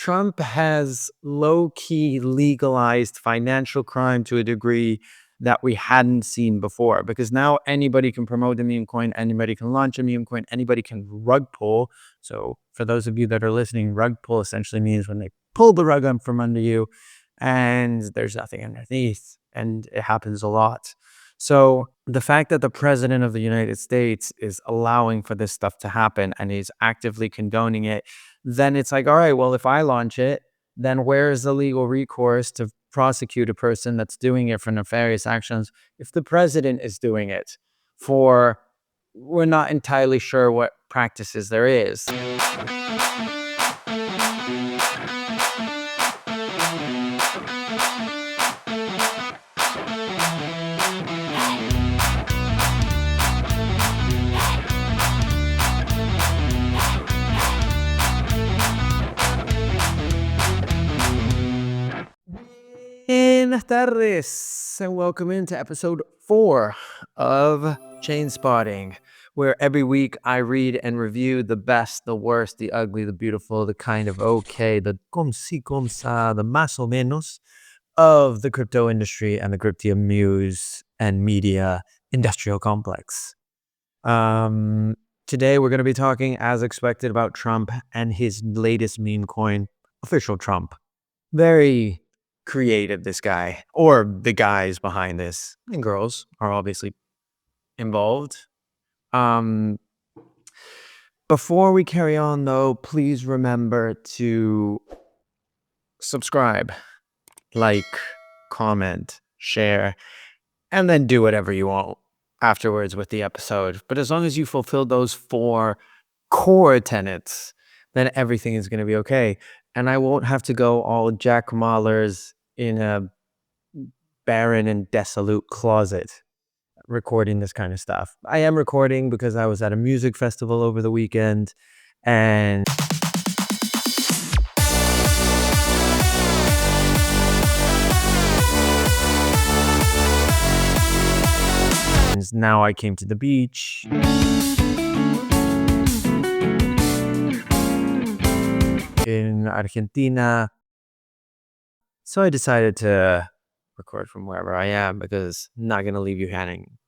Trump has low-key legalized financial crime to a degree that we hadn't seen before, because now anybody can promote a meme coin, anybody can launch a meme coin, anybody can rug pull. So for those of you that are listening, rug pull essentially means when they pull the rug up from under you and there's nothing underneath, and it happens a lot. So the fact that the president of the United States is allowing for this stuff to happen and he's actively condoning it, then it's like, all right, well, if I launch it, then where is the legal recourse to prosecute a person that's doing it for nefarious actions if the president is doing it for, we're not entirely sure what practices there is. Buenas tardes, and welcome into episode 4 of Chainspotting, where every week I read and review the best, the worst, the ugly, the beautiful, the kind of okay, the comme si, comme ça, the más o menos of the crypto industry and the crypto news and media industrial complex. Today we're going to be talking, as expected, about Trump and his latest meme coin, official Trump. Very creative, this guy, or the guys behind this, and girls are obviously involved. Before we carry on, though, please remember to subscribe, like, comment, share, and then do whatever you want afterwards with the episode. But as long as you fulfill those 4 core tenets, then everything is going to be okay. And I won't have to go all Jack Mahler's in a barren and desolate closet recording this kind of stuff. I am recording because I was at a music festival over the weekend, and now I came to the beach. In Argentina. So I decided to record from wherever I am because I'm not going to leave you hanging.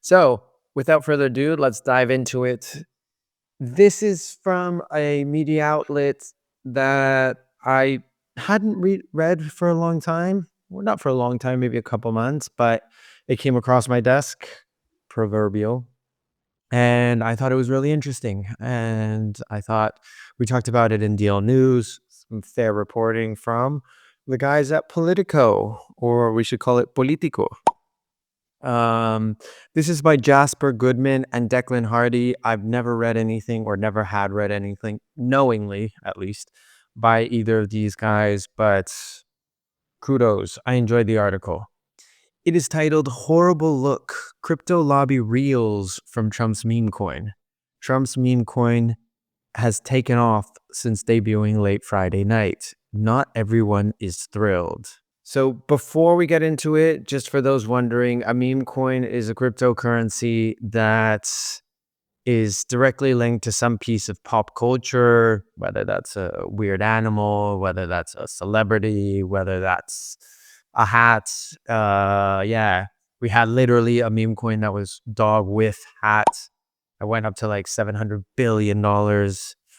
So without further ado, let's dive into it. This is from a media outlet that I hadn't read for a long time. Well, not for a long time, maybe a couple months, but it came across my desk, proverbial. And I thought it was really interesting. And I thought we talked about it in DL News, some fair reporting from the guys at Politico, or we should call it Politico. This is by Jasper, Goodman, and Declan Harty. I've never read anything, or never had read anything, knowingly at least, by either of these guys, but kudos. I enjoyed the article. It is titled Horrible Look, Crypto Lobby Reels from Trump's Meme Coin. Trump's meme coin has taken off since debuting late Friday night. Not everyone is thrilled. So before we get into it, just for those wondering, a meme coin is a cryptocurrency that is directly linked to some piece of pop culture, whether that's a weird animal, whether that's a celebrity, whether that's a hat. Yeah, we had literally a meme coin that was dog with hat. I went up to like $700 billion, or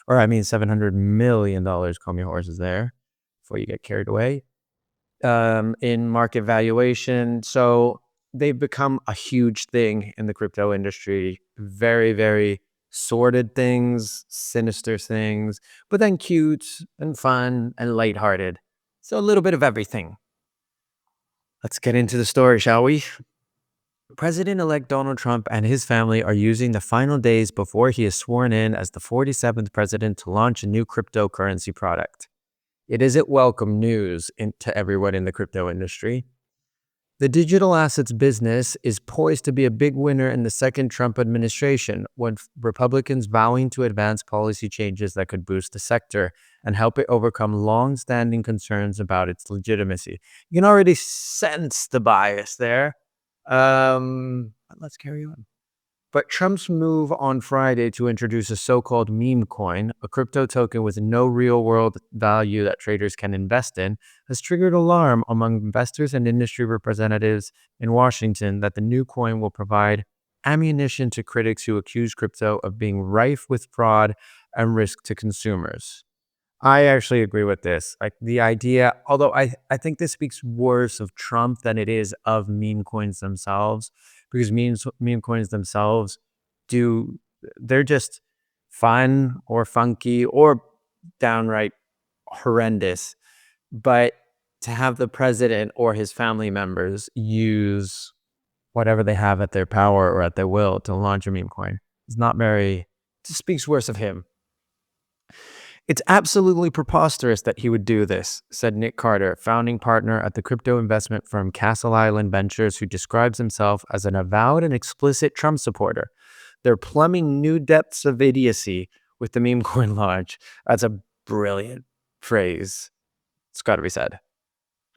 I mean $700 million. Calm your horses there before you get carried away. In market valuation. So they've become a huge thing in the crypto industry. Very, very sordid things, sinister things, but then cute and fun and lighthearted. So a little bit of everything. Let's get into the story, shall we? President-elect Donald Trump and his family are using the final days before he is sworn in as the 47th president to launch a new cryptocurrency product. It isn't welcome news to everyone in the crypto industry. The digital assets business is poised to be a big winner in the second Trump administration, with Republicans vowing to advance policy changes that could boost the sector and help it overcome long-standing concerns about its legitimacy. You can already sense the bias there. Let's carry on. But Trump's move on Friday to introduce a so-called Memecoin, a crypto token with no real-world value that traders can invest in, has triggered alarm among investors and industry representatives in Washington that the new coin will provide ammunition to critics who accuse crypto of being rife with fraud and risk to consumers. I actually agree with this. Like the idea, although I think this speaks worse of Trump than it is of meme coins themselves, because meme coins themselves do they're just fun or funky or downright horrendous. But to have the president or his family members use whatever they have at their power or at their will to launch a meme coin is not very, it speaks worse of him. It's absolutely preposterous that he would do this, said Nick Carter, founding partner at the crypto investment firm Castle Island Ventures, who describes himself as an avowed and explicit Trump supporter. They're plumbing new depths of idiocy with the meme coin launch. That's a brilliant phrase. It's got to be said.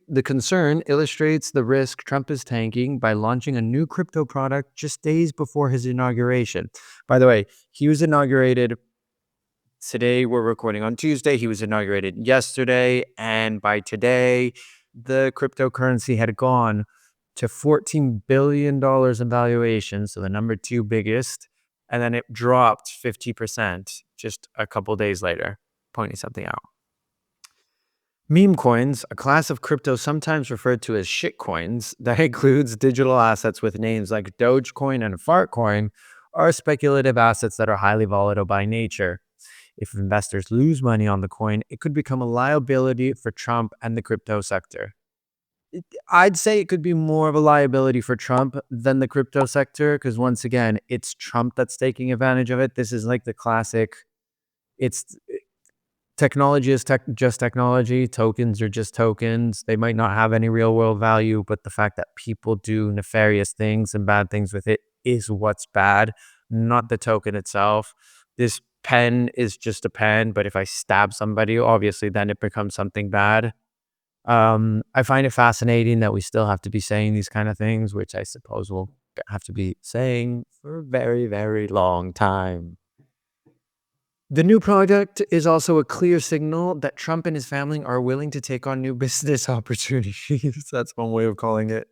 The concern illustrates the risk Trump is taking by launching a new crypto product just days before his inauguration. By the way, he was inaugurated. Today, we're recording on Tuesday. He was inaugurated yesterday. And by today, the cryptocurrency had gone to $14 billion in valuation. So the number two biggest. And then it dropped 50% just a couple days later, pointing something out. Meme coins, a class of crypto sometimes referred to as shitcoins that includes digital assets with names like Dogecoin and Fartcoin, are speculative assets that are highly volatile by nature. If investors lose money on the coin, it could become a liability for Trump and the crypto sector. I'd say it could be more of a liability for Trump than the crypto sector, because once again, it's Trump that's taking advantage of it. This is like the classic, it's technology is just technology. Tokens are just tokens. They might not have any real world value, but the fact that people do nefarious things and bad things with it is what's bad, not the token itself. This pen is just a pen, but if I stab somebody, obviously then it becomes something bad. I find it fascinating that we still have to be saying these kind of things, which I suppose we'll have to be saying for a very, very long time. The new product is also a clear signal that Trump and his family are willing to take on new business opportunities. That's one way of calling it.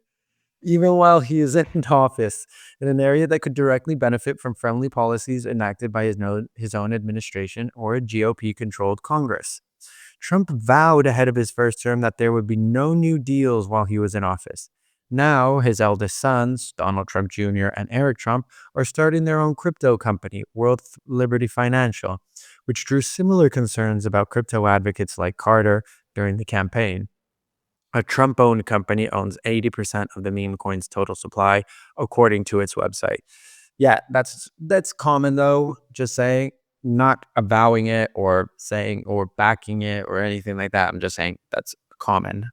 Even while he is in office, in an area that could directly benefit from friendly policies enacted by his own administration or a GOP-controlled Congress. Trump vowed ahead of his first term that there would be no new deals while he was in office. Now, his eldest sons, Donald Trump Jr. and Eric Trump, are starting their own crypto company, World Liberty Financial, which drew similar concerns about crypto advocates like Carter during the campaign. A Trump-owned company owns 80% of the Memecoin's total supply, according to its website. Yeah, that's common though, just saying, not avowing it or saying or backing it or anything like that. I'm just saying that's common.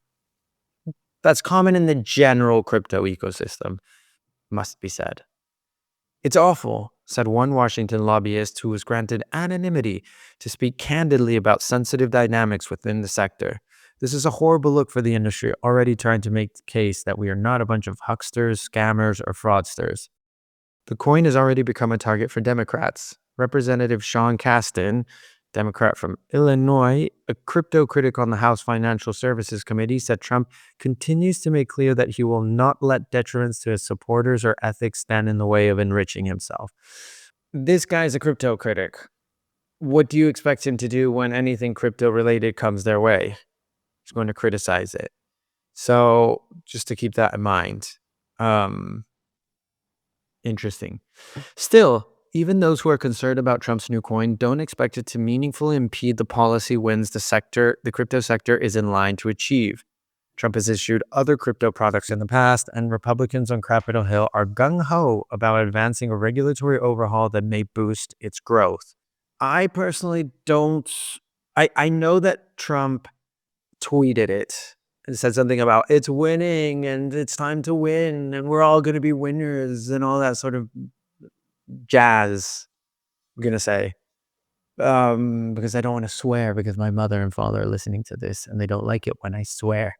That's common in the general crypto ecosystem, must be said. It's awful, said one Washington lobbyist who was granted anonymity to speak candidly about sensitive dynamics within the sector. This is a horrible look for the industry, already trying to make the case that we are not a bunch of hucksters, scammers, or fraudsters. The coin has already become a target for Democrats. Representative Sean Casten, Democrat from Illinois, a crypto critic on the House Financial Services Committee, said Trump continues to make clear that he will not let detriments to his supporters or ethics stand in the way of enriching himself. This guy's a crypto critic. What do you expect him to do when anything crypto related comes their way? He's going to criticize it. So just to keep that in mind. Interesting. Still, even those who are concerned about Trump's new coin don't expect it to meaningfully impede the policy wins the crypto sector is in line to achieve. Trump has issued other crypto products in the past, and Republicans on Capitol Hill are gung-ho about advancing a regulatory overhaul that may boost its growth. I personally don't... I know that Trump tweeted it and said something about it's winning and it's time to win and we're all going to be winners and all that sort of jazz, I'm going to say. Because I don't want to swear because my mother and father are listening to this and they don't like it when I swear.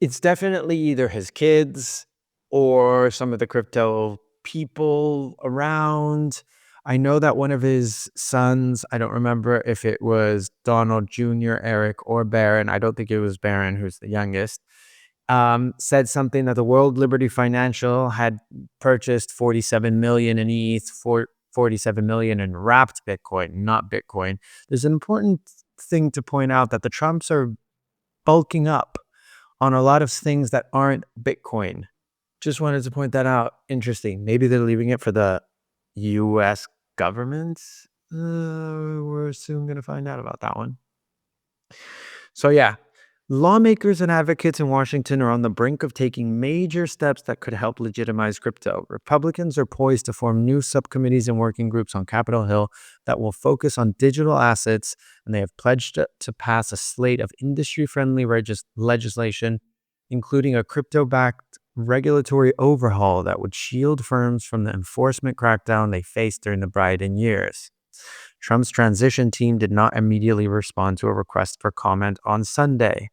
It's definitely either his kids or some of the crypto people around. I know that one of his sons, I don't remember if it was Donald Jr., Eric, or Barron. I don't think it was Barron, who's the youngest. Said something that the World Liberty Financial had purchased 47 million in ETH, 47 million in wrapped Bitcoin, not Bitcoin. There's an important thing to point out that the Trumps are bulking up on a lot of things that aren't Bitcoin. Just wanted to point that out. Interesting. Maybe they're leaving it for the US government. We're soon going to find out about that one. So yeah, lawmakers and advocates in Washington are on the brink of taking major steps that could help legitimize crypto. Republicans are poised to form new subcommittees and working groups on Capitol Hill that will focus on digital assets, and they have pledged to pass a slate of industry-friendly legislation, including a crypto-backed regulatory overhaul that would shield firms from the enforcement crackdown they faced during the Biden years. Trump's transition team did not immediately respond to a request for comment on Sunday.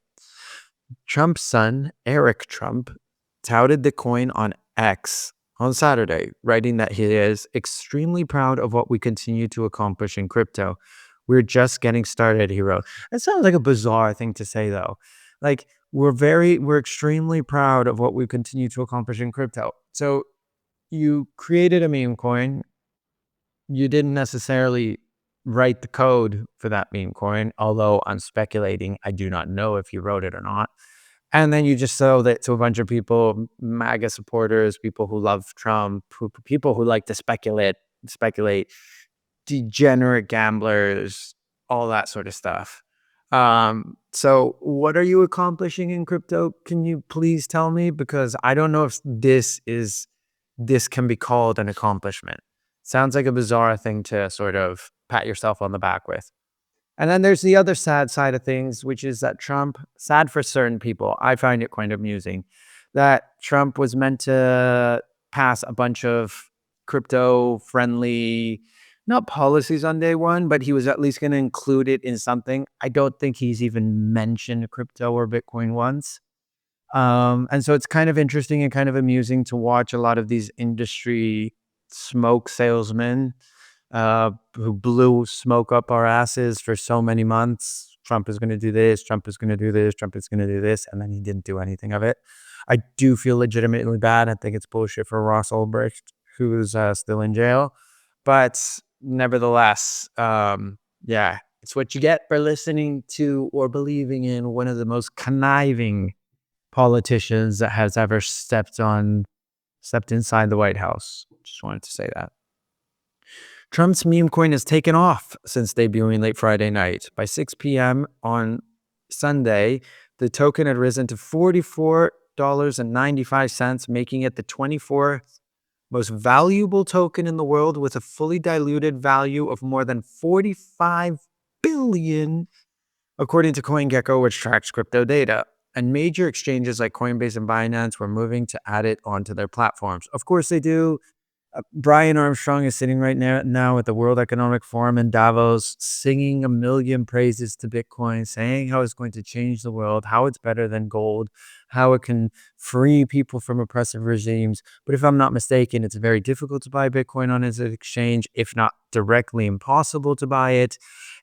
Trump's son, Eric Trump, touted the coin on X on Saturday, writing that he is extremely proud of what we continue to accomplish in crypto. We're just getting started, he wrote. That sounds like a bizarre thing to say, though. Like, we're extremely proud of what we continue to accomplish in crypto. So you created a meme coin. You didn't necessarily write the code for that meme coin, although I'm speculating. I do not know if you wrote it or not. And then you just sold it to a bunch of people, MAGA supporters, people who love Trump, people who like to speculate, degenerate gamblers, all that sort of stuff. So what are you accomplishing in crypto? Can you please tell me? Because I don't know if this can be called an accomplishment. Sounds like a bizarre thing to sort of pat yourself on the back with. And then there's the other sad side of things, which is that Trump, sad for certain people, I find it quite amusing, that Trump was meant to pass a bunch of crypto-friendly, not policies on day one, but he was at least going to include it in something. I don't think he's even mentioned crypto or Bitcoin once. And so it's kind of interesting and kind of amusing to watch a lot of these industry smoke salesmen who blew smoke up our asses for so many months. Trump is going to do this, Trump is going to do this, Trump is going to do this, and then he didn't do anything of it. I do feel legitimately bad. I think it's bullshit for Ross Ulbricht, who's still in jail. But nevertheless, yeah, it's what you get for listening to or believing in one of the most conniving politicians that has ever stepped inside the White House. Just wanted to say that. Trump's meme coin has taken off since debuting late Friday night. By 6 p.m. on Sunday, the token had risen to $44.95, making it the 24th most valuable token in the world, with a fully diluted value of more than $45 billion, according to CoinGecko, which tracks crypto data. And major exchanges like Coinbase and Binance were moving to add it onto their platforms. Of course they do. Brian Armstrong is sitting right now at the World Economic Forum in Davos, singing a million praises to Bitcoin, saying how it's going to change the world, how it's better than gold, how it can free people from oppressive regimes. But if I'm not mistaken, it's very difficult to buy Bitcoin on his exchange, if not directly impossible to buy it.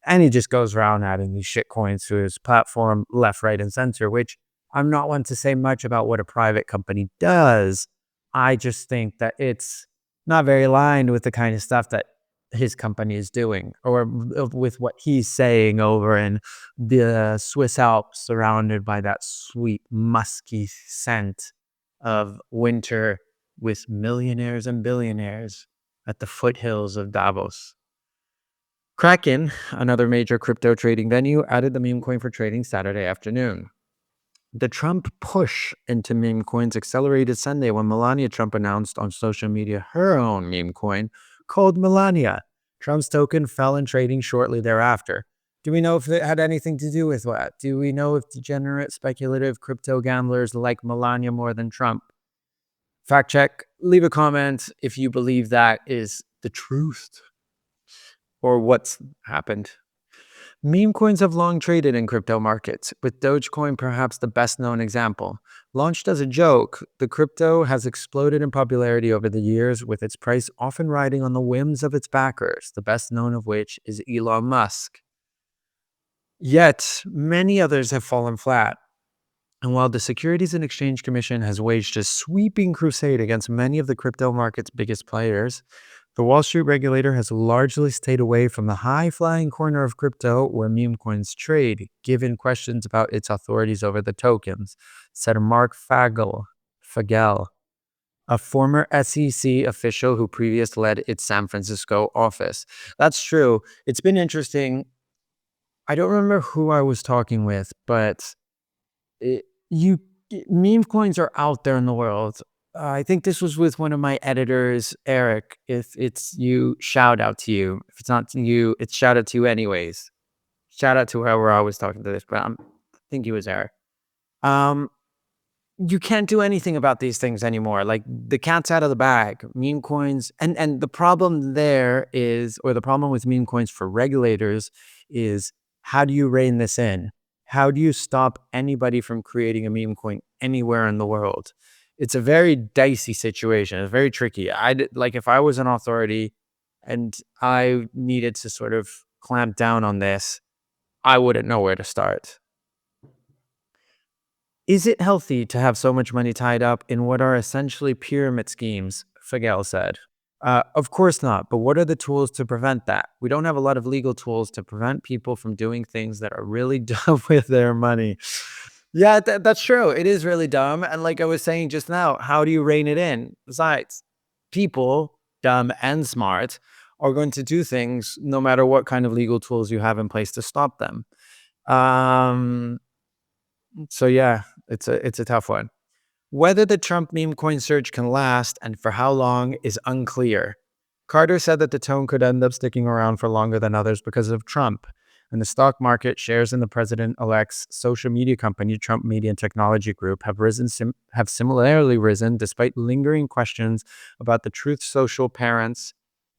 And he just goes around adding these shit coins to his platform left, right, and center, which I'm not one to say much about what a private company does. I just think that it's not very aligned with the kind of stuff that his company is doing, or with what he's saying over in the Swiss Alps, surrounded by that sweet, musky scent of winter, with millionaires and billionaires at the foothills of Davos. Kraken, another major crypto trading venue, added the meme coin for trading Saturday afternoon. The Trump push into meme coins accelerated Sunday when Melania Trump announced on social media her own meme coin called Melania. Trump's token fell in trading shortly thereafter. Do we know if it had anything to do with what? Do we know if degenerate, speculative crypto gamblers like Melania more than Trump? Fact check. Leave a comment if you believe that is the truth or what's happened. Meme coins have long traded in crypto markets, with Dogecoin perhaps the best known example. Launched as a joke, the crypto has exploded in popularity over the years, with its price often riding on the whims of its backers, the best known of which is Elon Musk. Yet, many others have fallen flat. And while the Securities and Exchange Commission has waged a sweeping crusade against many of the crypto market's biggest players, the Wall Street regulator has largely stayed away from the high-flying corner of crypto where meme coins trade, given questions about its authorities over the tokens, said Mark Fagel, a former SEC official who previously led its San Francisco office. That's true. It's been interesting. I don't remember who I was talking with, but it, you meme coins are out there in the world. I think this was with one of my editors, Eric. If it's you, shout out to you. If it's not to you, it's shout out to you anyways. Shout out to whoever I was talking to this, but I think he was Eric. Um, you can't do anything about these things anymore. Like the cat's out of the bag. Meme coins, and the problem there is, or the problem with meme coins for regulators is, how do you rein this in? How do you stop anybody from creating a meme coin anywhere in the world? It's a very dicey situation. It's very tricky. Like if I was an authority and I needed to sort of clamp down on this, I wouldn't know where to start. Is it healthy to have so much money tied up in what are essentially pyramid schemes? Fagel said. Of course not, but what are the tools to prevent that? We don't have a lot of legal tools to prevent people from doing things that are really dumb with their money. Yeah, that's true. It is really dumb. And like I was saying just now, how do you rein it in? Besides, people, dumb and smart, are going to do things no matter what kind of legal tools you have in place to stop them. Um, so yeah, it's a tough one. Whether the Trump meme coin surge can last and for how long is unclear. Carter said that the tone could end up sticking around for longer than others because of Trump. And the stock market, shares in the president-elect's social media company, Trump Media and Technology Group, have similarly risen despite lingering questions about the Truth Social parents'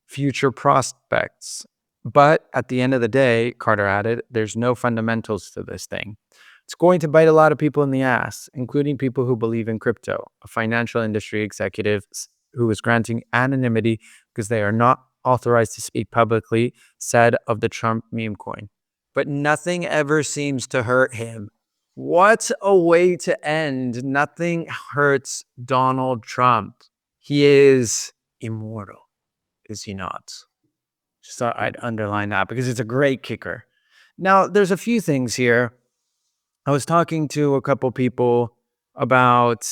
future prospects. But at the end of the day, Carter added, there's no fundamentals to this thing. It's going to bite a lot of people in the ass, including people who believe in crypto. A financial industry executive who was granting anonymity because they are not authorized to speak publicly said of the Trump meme coin. But nothing ever seems to hurt him. What a way to end. Nothing hurts Donald Trump. He is immortal, is he not? Just thought I'd underline that because it's a great kicker. Now, there's a few things here. I was talking to a couple people about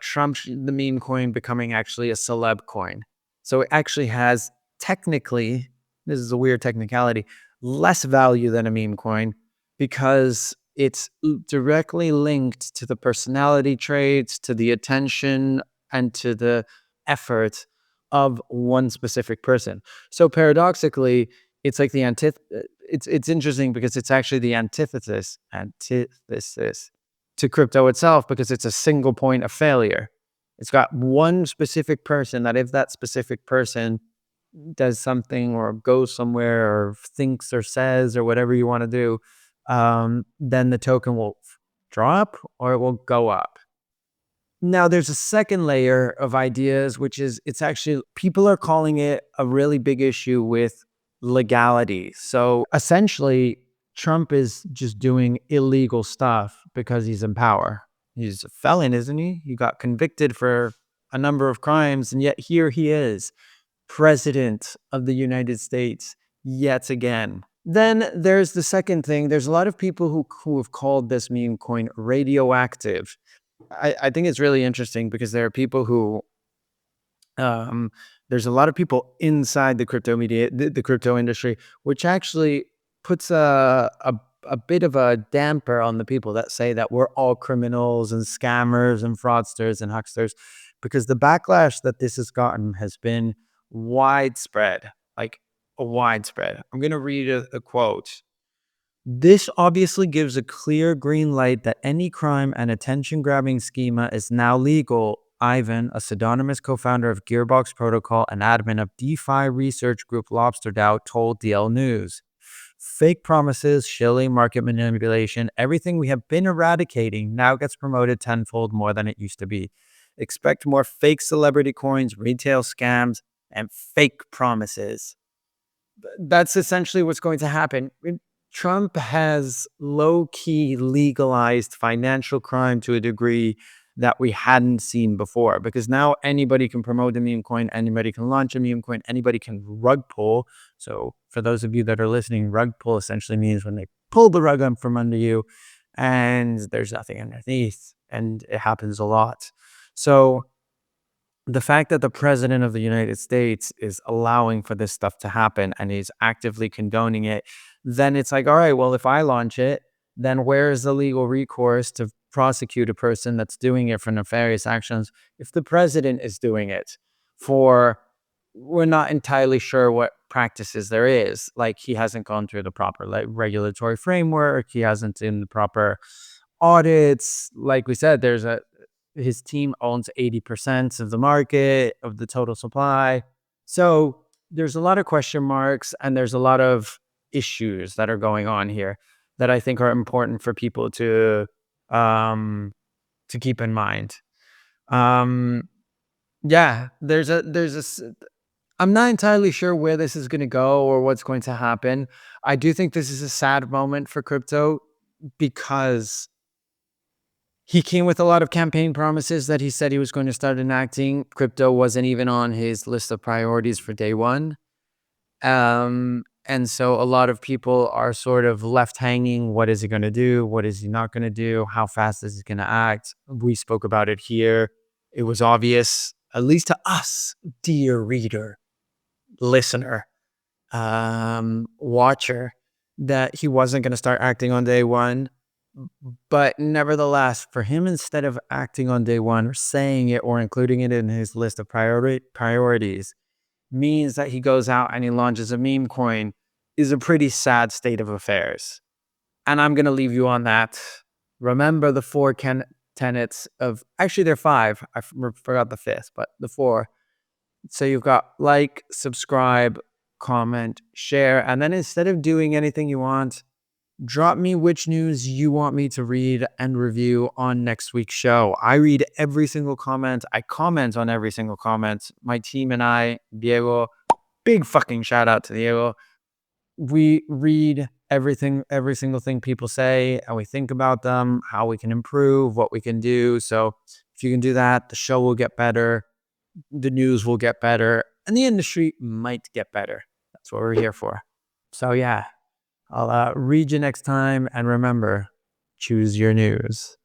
Trump, the meme coin, becoming actually a celeb coin. So it actually has technically, this is a weird technicality, less value than a meme coin because it's directly linked to the personality traits, to the attention, and to the effort of one specific person. So paradoxically, it's like the it's interesting because it's actually the antithesis to crypto itself because it's a single point of failure. It's got one specific person that if that specific person does something or goes somewhere or thinks or says or whatever you want to do, then the token will drop or it will go up. Now, there's a second layer of ideas, which is it's actually, people are calling it a really big issue with legality. So essentially, Trump is just doing illegal stuff because he's in power. He's a felon, isn't he? He got convicted for a number of crimes, and yet here he is, president of the United States, yet again. Then there's the second thing. There's a lot of people who have called this meme coin radioactive. I think it's really interesting because there are people who there's a lot of people inside the crypto media, the crypto industry, which actually puts a bit of a damper on the people that say that we're all criminals and scammers and fraudsters and hucksters, because the backlash that this has gotten has been widespread, like widespread. I'm going to read a quote. This obviously gives a clear green light that any crime and attention-grabbing schema is now legal. Ivan, a pseudonymous co-founder of Gearbox Protocol and admin of DeFi research group Lobster DAO, told DL News. Fake promises, shilling, market manipulation, everything we have been eradicating now gets promoted tenfold more than it used to be. Expect more fake celebrity coins, retail scams, and fake promises. That's essentially what's going to happen. Trump has low key legalized financial crime to a degree that we hadn't seen before, because now anybody can promote a meme coin, anybody can launch a meme coin, anybody can rug pull. So, for those of you that are listening, rug pull essentially means when they pull the rug up from under you and there's nothing underneath, and it happens a lot. So, the fact that the president of the United States is allowing for this stuff to happen and he's actively condoning it, then it's like, all right, well, if I launch it, then where is the legal recourse to prosecute a person that's doing it for nefarious actions? If the president is doing it for, we're not entirely sure what practices there is. Like, he hasn't gone through the proper regulatory framework, he hasn't in the proper audits. Like we said, his team owns 80% of the market, of the total supply. So there's a lot of question marks and there's a lot of issues that are going on here that I think are important for people to keep in mind. Um, yeah, I'm not entirely sure where this is going to go or what's going to happen. I do think this is a sad moment for crypto because he came with a lot of campaign promises that he said he was going to start enacting. Crypto wasn't even on his list of priorities for day one. And so a lot of people are sort of left hanging. What is he going to do? What is he not going to do? How fast is he going to act? We spoke about it here. It was obvious, at least to us, dear reader, listener, watcher, that he wasn't going to start acting on day one. But nevertheless, for him, instead of acting on day one or saying it or including it in his list of priorities, means that he goes out and he launches a meme coin, is a pretty sad state of affairs. And I'm going to leave you on that. Remember the four tenets of, actually, there are five. I forgot the fifth, but the four. So you've got like, subscribe, comment, share, and then instead of doing anything you want, drop me which news you want me to read and review on next week's show. I read every single comment. I comment on every single comment. My team and I, Diego, big fucking shout out to Diego. We read everything, every single thing people say, and we think about them, how we can improve, what we can do. So if you can do that, the show will get better, the news will get better, and the industry might get better. That's what we're here for. So yeah. I'll read you next time, and remember, choose your news.